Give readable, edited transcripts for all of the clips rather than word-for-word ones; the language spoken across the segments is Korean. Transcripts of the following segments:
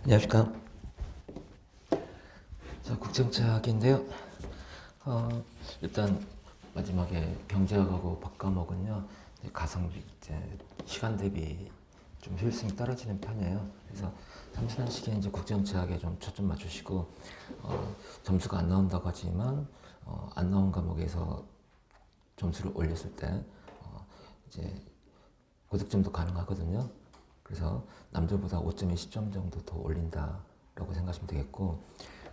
안녕하십니까. 자, 국정차학인데요. 일단 마지막에 경제학하고 법과목은요, 가성비, 시간 대비 좀 효율성이 떨어지는 편이에요. 그래서 삼순환 시기에 이제 국정차학에 좀 초점 맞추시고, 점수가 안 나온다고 하지만, 안 나온 과목에서 점수를 올렸을 때, 이제 고득점도 가능하거든요. 그래서 남들보다 5점에 10점 정도 더 올린다라고 생각하시면 되겠고,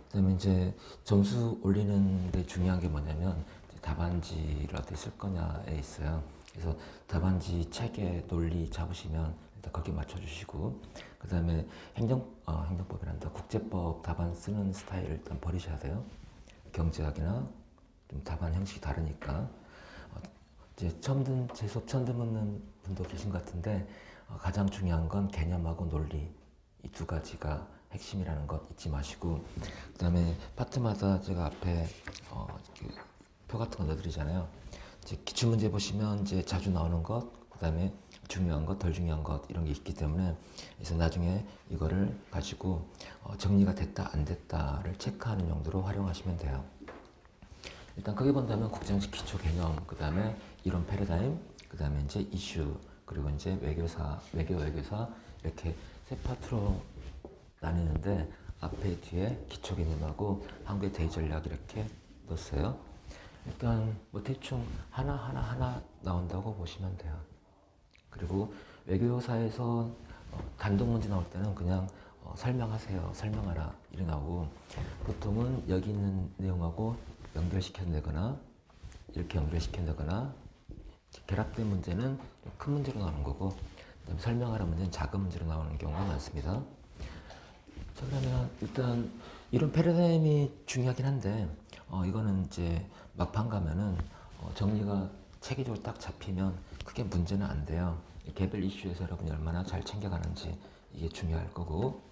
그다음에 이제 점수 올리는 데 중요한 게 뭐냐면 답안지를 어떻게 쓸 거냐에 있어요. 그래서 답안지 체계 논리 잡으시면 일단 거기에 맞춰주시고, 그다음에 행정법이란다 국제법 답안 쓰는 스타일을 일단 버리셔야 돼요. 경제학이나 좀 답안 형식이 다르니까. 이제 제 수업 처음 듣는 분도 계신 것 같은데, 가장 중요한 건 개념하고 논리 이 두 가지가 핵심이라는 것 잊지 마시고, 그 다음에 파트마다 제가 앞에 표 같은 거 넣어드리잖아요. 이제 기출문제 보시면 이제 자주 나오는 것, 그 다음에 중요한 것, 덜 중요한 것 이런 게 있기 때문에, 그래서 나중에 이거를 가지고 정리가 됐다 안 됐다를 체크하는 용도로 활용하시면 돼요. 일단 크게 본다면 국정식 기초 개념, 그 다음에 이론 패러다임, 그 다음에 이제 이슈, 그리고 이제 외교사 이렇게 세 파트로 나뉘는데, 앞에 뒤에 기초 개념하고 한국의 대의 전략 이렇게 넣었어요. 일단 뭐 대충 하나 나온다고 보시면 돼요. 그리고 외교사에서 단독 문제 나올 때는 그냥 설명하세요, 설명하라 이래 나오고, 보통은 여기 있는 내용하고 연결시켜내거나 이렇게 연결시켜내거나, 결합된 문제는 큰 문제로 나오는 거고, 그다음에 설명하라 문제는 작은 문제로 나오는 경우가 많습니다. 자, 그러면 일단 이런 패러다임이 중요하긴 한데, 이거는 이제 막판 가면은 정리가 체계적으로 딱 잡히면 크게 문제는 안 돼요. 개별 이슈에서 여러분이 얼마나 잘 챙겨가는지 이게 중요할 거고.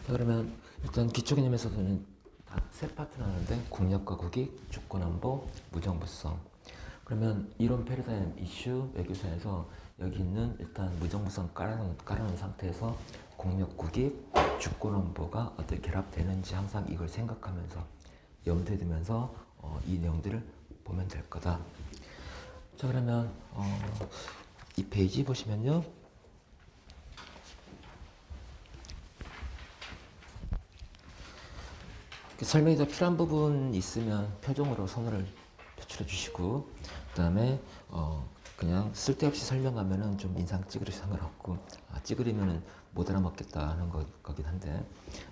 자, 그러면 일단 기초 개념에서는 다 세 파트 나누는데, 국력과 국익, 주권안보, 무정부성. 그러면 이론 패러다임 이슈 외교사에서 여기 있는 일단 무정부성 깔아놓은 상태에서 국력 국익, 주권안보가 어떻게 결합되는지 항상 이걸 생각하면서 염두에 두면서 이 내용들을 보면 될 거다. 자, 그러면 이 페이지 보시면요, 설명이 더 필요한 부분 있으면 표정으로 손을 표출해 주시고, 그 다음에 그냥 쓸데없이 설명하면은 좀 인상 찌그리 상관없고, 찌그리면은 못 알아먹겠다 하는 거긴 한데,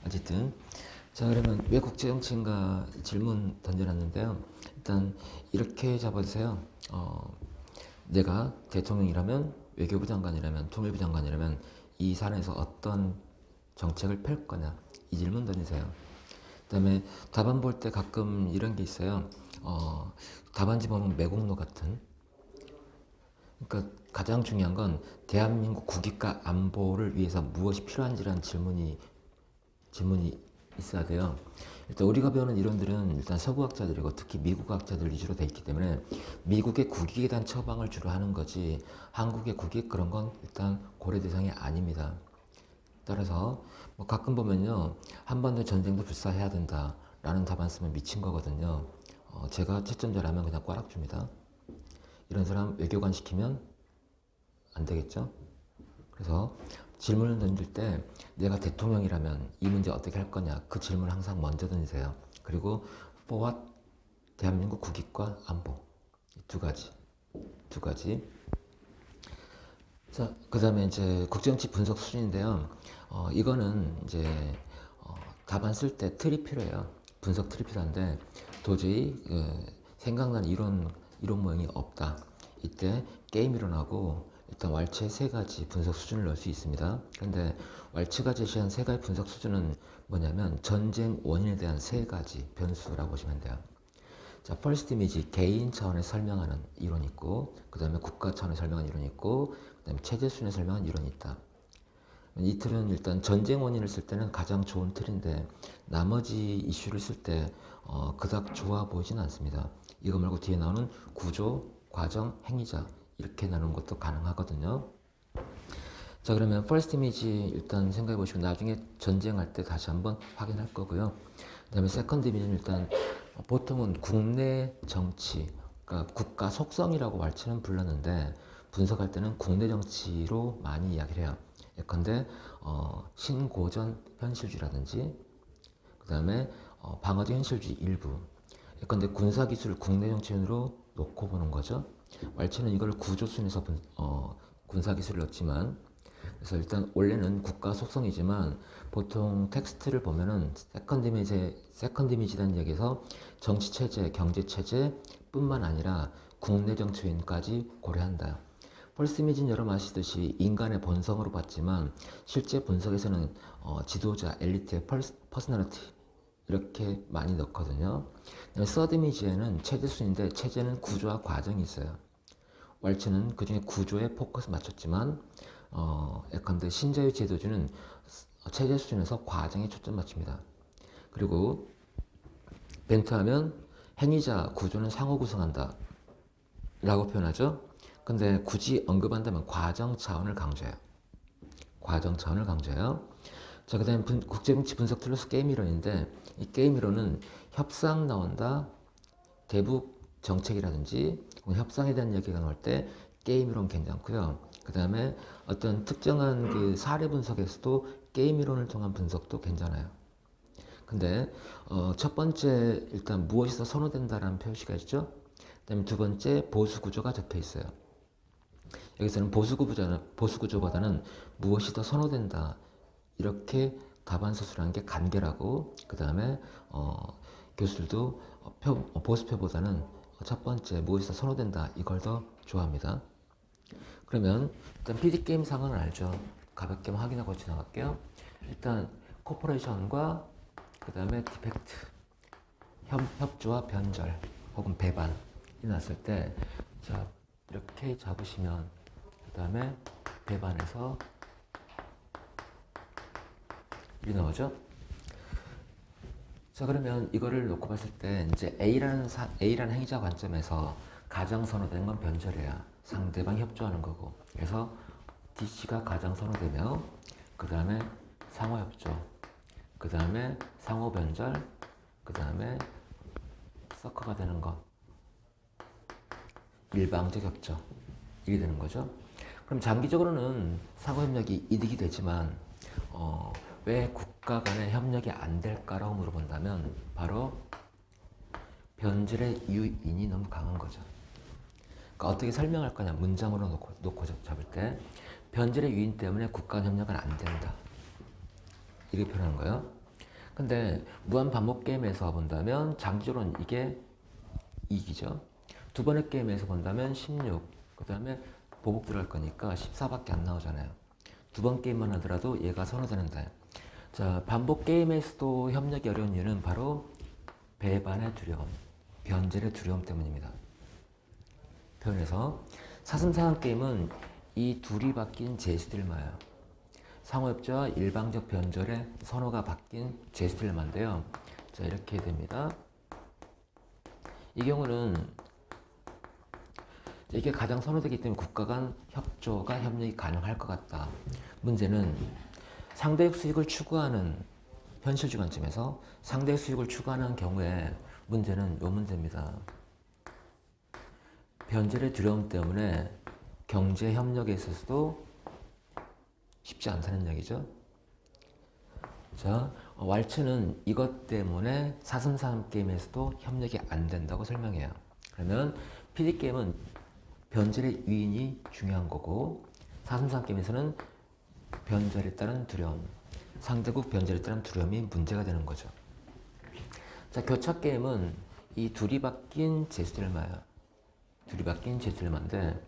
어쨌든. 자, 그러면 왜 국제정치인가 질문 던져놨는데요. 일단 이렇게 잡아주세요. 내가 대통령이라면, 외교부 장관이라면, 통일부 장관이라면 이 사안에서 어떤 정책을 펼 거냐, 이 질문 던지세요. 그 다음에 답안 볼 때 가끔 이런 게 있어요. 답안지 보면 매국노 같은. 그러니까 가장 중요한 건 대한민국 국익과 안보를 위해서 무엇이 필요한지라는 질문이 있어야 돼요. 일단 우리가 배우는 이론들은 일단 서구학자들이고 특히 미국학자들 위주로 돼 있기 때문에 미국의 국익에 대한 처방을 주로 하는 거지, 한국의 국익 그런 건 일단 고려 대상이 아닙니다. 따라서 뭐 가끔 보면요, 한반도 전쟁도 불사해야 된다라는 답안 쓰면 미친 거거든요. 제가 채점자라면 그냥 꽈락 줍니다. 이런 사람 외교관 시키면 안 되겠죠. 그래서 질문을 던질 때 내가 대통령이라면 이 문제 어떻게 할 거냐, 그 질문을 항상 먼저 던지세요. 그리고 for what, 대한민국 국익과 안보, 두 가지. 자, 그 다음에 이제 국정치 분석 수준인데요. 이거는 이제 답안 쓸 때 틀이 필요해요. 분석 틀이 필요한데 도저히 생각나는 이론 모형이 없다. 이때 게임 이론하고 일단 왈츠의 세 가지 분석 수준을 넣을 수 있습니다. 그런데 왈츠가 제시한 세 가지 분석 수준은 뭐냐면 전쟁 원인에 대한 세 가지 변수라고 보시면 돼요. 자, 퍼스트 이미지 개인 차원에서 설명하는 이론이 있고, 그 다음에 국가 차원에서 설명하는 이론이 있고, 그 다음에 체제 수준에서 설명하는 이론이 있다. 이 틀은 일단 전쟁 원인을 쓸 때는 가장 좋은 틀인데, 나머지 이슈를 쓸 때 그닥 좋아 보이진 않습니다. 이거 말고 뒤에 나오는 구조, 과정, 행위자 이렇게 나누는 것도 가능하거든요. 자, 그러면 first image 일단 생각해 보시고 나중에 전쟁할 때 다시 한번 확인할 거고요. 그다음에 second image는 일단 보통은 국내 정치, 그러니까 국가 속성이라고 말치는 불렀는데 분석할 때는 국내 정치로 많이 이야기를 해요. 예컨대 신고전 현실주의라든지 그다음에 방어적 현실주의 일부. 예컨대 군사기술을 국내 정치인으로 놓고 보는 거죠. 왈츠는 이걸 구조순에서 군사기술을 넣지만 그래서 일단 원래는 국가 속성이지만 보통 텍스트를 보면은 세컨드 이미지라는 얘기에서 정치 체제, 경제 체제뿐만 아니라 국내 정치인까지 고려한다. 펄스 이미지는 여러분 아시듯이 인간의 본성으로 봤지만 실제 분석에서는 지도자, 엘리트의 퍼스널리티 이렇게 많이 넣거든요. 서드 이미지에는 체제순인데 체제는 구조와 과정이 있어요. 왈츠는 그중에 구조에 포커스 맞췄지만 예컨대 신자유 제도주는 체제 수준에서 과정에 초점 맞춥니다. 그리고 벤트하면 행위자 구조는 상호 구성한다 라고 표현하죠. 근데 굳이 언급한다면 과정 차원을 강조해요. 과정 차원을 강조해요. 자, 그 다음에 국제정치 분석 툴로스 게임 이론인데 이 게임 이론은 협상 나온다, 대북 정책이라든지 협상에 대한 얘기가 나올 때 게임 이론 괜찮고요. 그 다음에 어떤 특정한 그 사례 분석에서도 게임 이론을 통한 분석도 괜찮아요. 근데 첫 번째 일단 무엇이 더 선호된다라는 표시가 있죠. 그다음에 두 번째 보수 구조가 적혀 있어요. 여기서는 보수 구조보다는 무엇이 더 선호된다 이렇게 답안 서술하는 게 간결하고 그 다음에 교수들도 보수표보다는 첫 번째 무엇이 더 선호된다 이걸 더 좋아합니다. 그러면 일단 PD게임 상황을 알죠. 가볍게 확인하고 지나갈게요. 일단 코퍼레이션과 그 다음에 디펙트, 협조와 변절 혹은 배반이 났을 때 자, 이렇게 잡으시면 그 다음에 배반에서 이 나오죠. 자, 그러면 이거를 놓고 봤을 때 이제 A라는 행위자 관점에서 가장 선호되는 건 변절이야. 상대방 협조하는 거고. 그래서 DC가 가장 선호되며 그 다음에 상호 협조, 그 다음에 상호 변절, 그 다음에 서커가 되는 것, 일방적 협조 이게 되는 거죠. 그럼 장기적으로는 상호 협력이 이득이 되지만 왜 국가 간의 협력이 안 될까라고 물어본다면 바로 변절의 유인이 너무 강한 거죠. 그러니까 어떻게 설명할 거냐 문장으로 놓고 잡을 때 변절의 유인 때문에 국가 간 협력은 안 된다 이렇게 표현하는 거예요. 근데 무한 반복 게임에서 본다면 장기적으로는 이게 이익이죠. 두 번의 게임에서 본다면 16, 그 다음에 보복 들어갈 거니까 14밖에 안 나오잖아요. 두 번 게임만 하더라도 얘가 선호되는다. 자, 반복 게임에서도 협력이 어려운 이유는 바로 배반의 두려움, 변절의 두려움 때문입니다. 표현해서 사슴사냥 게임은 이 둘이 바뀐 제스딜마예요. 상호협조와 일방적 변절의 선호가 바뀐 제스딜마인데요. 자, 이렇게 됩니다. 이 경우는 이게 가장 선호되기 때문에 국가 간 협조가 협력이 가능할 것 같다. 문제는 상대적 수익을 추구하는 현실주의 관점에서 상대적 수익을 추구하는 경우에 문제는 요 문제입니다. 변절의 두려움 때문에 경제 협력에 있어서도 쉽지 않다는 얘기죠. 자, 왈츠는 이것 때문에 사슴사슴 게임에서도 협력이 안 된다고 설명해요. 그러면 PD게임은 변절의 유인이 중요한 거고 사슴사슴 게임에서는 변절에 따른 두려움, 상대국 변절에 따른 두려움이 문제가 되는 거죠. 자, 교차 게임은 이 둘이 바뀐 제스딜마야. 둘이 바뀐 제스딜마인데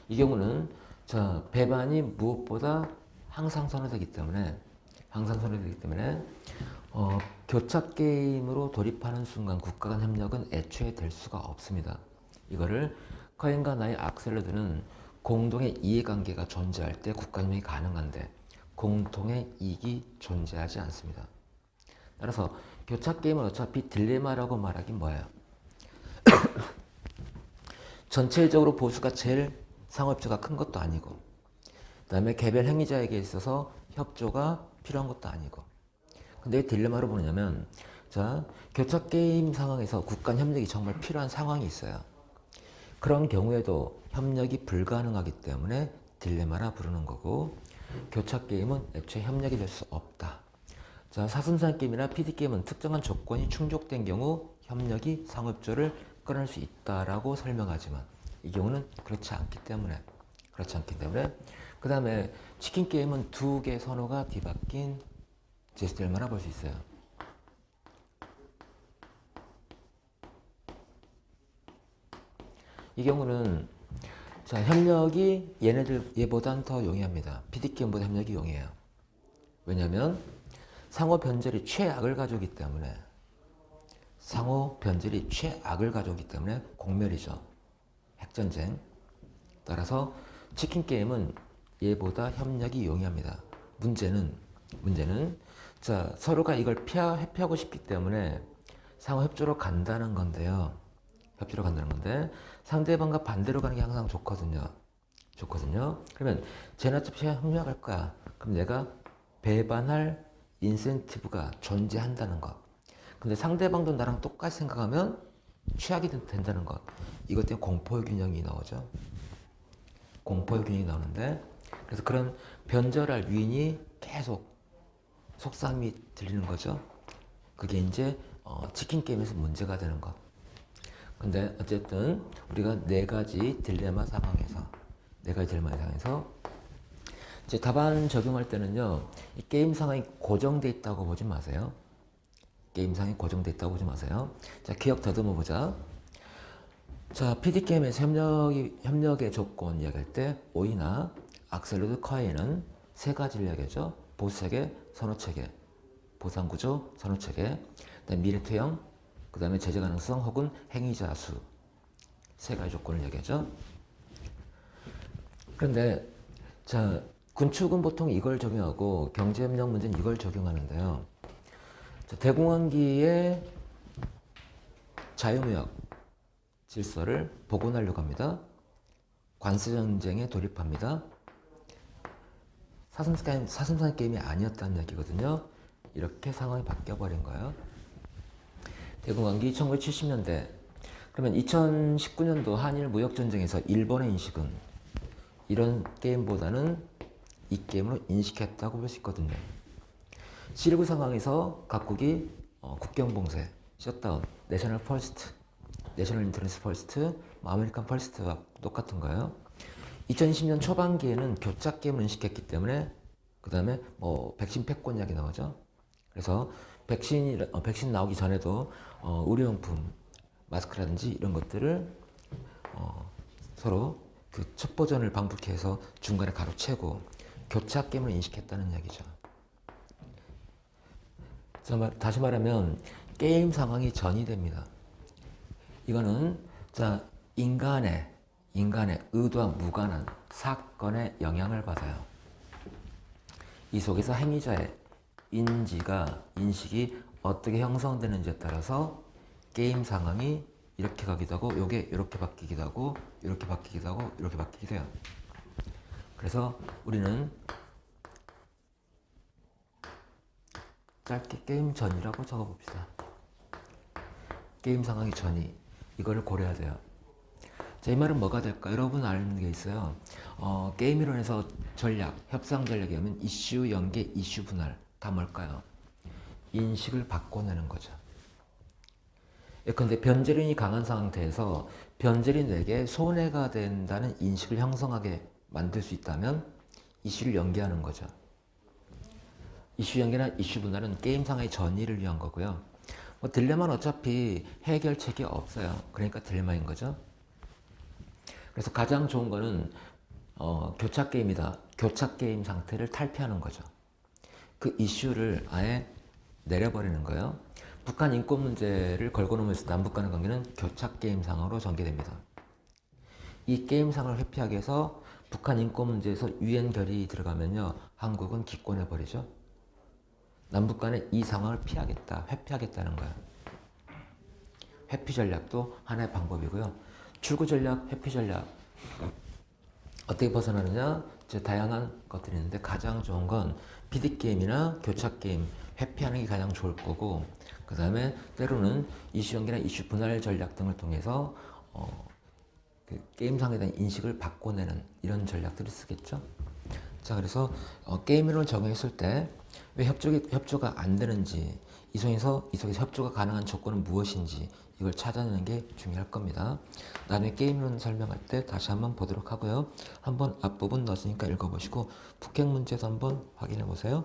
이 경우는 자, 배반이 무엇보다 항상 선호되기 때문에 교차 게임으로 돌입하는 순간 국가 간 협력은 애초에 될 수가 없습니다. 이거를 커엔과 나의 악셀러드는 공동의 이해관계가 존재할 때 국가 협력이 가능한데 공통의 이익이 존재하지 않습니다. 따라서 교차 게임은 어차피 딜레마라고 말하긴 뭐예요? 전체적으로 보수가 제일 상호협조가 큰 것도 아니고, 그 다음에 개별 행위자에게 있어서 협조가 필요한 것도 아니고. 근데 왜 딜레마로 보느냐면, 자, 교차 게임 상황에서 국가 협력이 정말 필요한 상황이 있어요. 그런 경우에도 협력이 불가능하기 때문에 딜레마라 부르는 거고, 교차 게임은 애초에 협력이 될 수 없다. 자, 사슴산 게임이나 PD 게임은 특정한 조건이 충족된 경우 협력이 상호협조를 끊을 수 있다라고 설명하지만, 이 경우는 그렇지 않기 때문에 그 다음에 치킨 게임은 두 개 선호가 뒤바뀐 제스처를 볼 수 있어요. 이 경우는 자, 협력이 얘보단 더 용이합니다. PD게임보다 협력이 용이해요. 왜냐하면 상호 변절이 최악을 가져오기 때문에 공멸이죠. 핵전쟁. 따라서 치킨 게임은 얘보다 협력이 용이합니다. 문제는 자, 서로가 이걸 회피하고 싶기 때문에 상호 협조로 간다는 건데요. 상대방과 반대로 가는 게 항상 좋거든요. 그러면 쟤는 어차피 협력할 거야. 그럼 내가 배반할 인센티브가 존재한다는 것. 근데 상대방도 나랑 똑같이 생각하면 최악이 된다는 것. 이것 때문에 공포의 균형이 나오죠. 공포의 균형이 나오는데, 그래서 그런 변절할 위인이 계속 속삭임이 들리는 거죠. 그게 이제 치킨 게임에서 문제가 되는 것. 근데 어쨌든 우리가 네 가지 딜레마 상황에서 이제 답안 적용할 때는요, 이 게임 상황이 고정돼 있다고 보지 마세요. 자, 기억 더듬어 보자. 자, PD게임에서 협력의 조건 이야기할 때 오이나 악셀로드 커에는 세 가지를 이야기하죠. 보수체계, 선호체계, 보상구조, 선호체계, 그다음에 미래투영, 그 다음에 제재 가능성 혹은 행위자 수. 세 가지 조건을 이야기하죠. 그런데 자, 군축은 보통 이걸 적용하고 경제협력 문제는 이걸 적용하는데요. 자, 대공황기의 자유무역 질서를 복원하려고 합니다. 관세전쟁에 돌입합니다. 사슴산 게임이 아니었다는 얘기거든요. 이렇게 상황이 바뀌어버린 거예요. 대공황기 1970년대. 그러면 2019년도 한일 무역전쟁에서 일본의 인식은 이런 게임보다는 이 게임으로 인식했다고 볼 수 있거든요. 7.19 상황에서 각국이 국경봉쇄, 셧다운, 내셔널 퍼스트, 내셔널 인터레스트 퍼스트, 아메리칸 퍼스트와 똑같은 거예요. 2020년 초반기에는 교차 게임을 인식했기 때문에 그 다음에 백신 패권 이야기 나오죠. 그래서 백신 나오기 전에도 의료용품, 마스크라든지 이런 것들을 서로 그 첫 버전을 방북해서 중간에 가로채고 교차 게임을 인식했다는 이야기죠. 다시 말하면 게임 상황이 전이됩니다. 이거는 자, 인간의 의도와 무관한 사건에 영향을 받아요. 이 속에서 행위자의 인식이 어떻게 형성되는지에 따라서 게임 상황이 이렇게 가기도 하고, 요게 이렇게 바뀌기도 하고, 이렇게 바뀌기도 하고, 이렇게 바뀌기도 해요. 그래서 우리는 짧게 게임 전이라고 적어봅시다. 게임 상황이 전이. 이거를 고려해야 돼요. 자, 이 말은 뭐가 될까? 여러분 아는 게 있어요. 게임 이론에서 협상 전략이 하면 이슈 연계, 이슈 분할. 다 뭘까요? 인식을 바꿔내는 거죠. 예컨대 변절인이 강한 상태에서 변절인에게 손해가 된다는 인식을 형성하게 만들 수 있다면 이슈를 연계하는 거죠. 이슈 연계나 이슈 분할은 게임 상황의 전이를 위한 거고요. 딜레마는 어차피 해결책이 없어요. 그러니까 딜레마인 거죠. 그래서 가장 좋은 거는 교차 게임이다. 교차 게임 상태를 탈피하는 거죠. 그 이슈를 아예 내려버리는 거예요. 북한 인권 문제를 걸고 넘으면서 남북 간의 관계는 교차 게임 상황으로 전개됩니다. 이 게임 상황을 회피하기 위해서 북한 인권 문제에서 유엔 결의 들어가면요, 한국은 기권해 버리죠. 남북 간의 이 상황을 회피하겠다는 거예요. 회피 전략도 하나의 방법이고요. 출구 전략, 회피 전략 어떻게 벗어나느냐? 이제 다양한 것들이 있는데 가장 좋은 건 PD게임이나 교차게임 회피하는 게 가장 좋을 거고, 그 다음에 때로는 이슈 연기나 이슈 분할 전략 등을 통해서 그 게임상에 대한 인식을 바꿔내는 이런 전략들을 쓰겠죠. 자, 그래서 게임을 적용했을 때 왜 협조가 안 되는지, 이 속에서 협조가 가능한 조건은 무엇인지 이걸 찾아내는 게 중요할 겁니다. 나중에 게임론 설명할 때 다시 한번 보도록 하고요. 한번 앞부분 넣었으니까 읽어보시고 북핵 문제도 한번 확인해 보세요.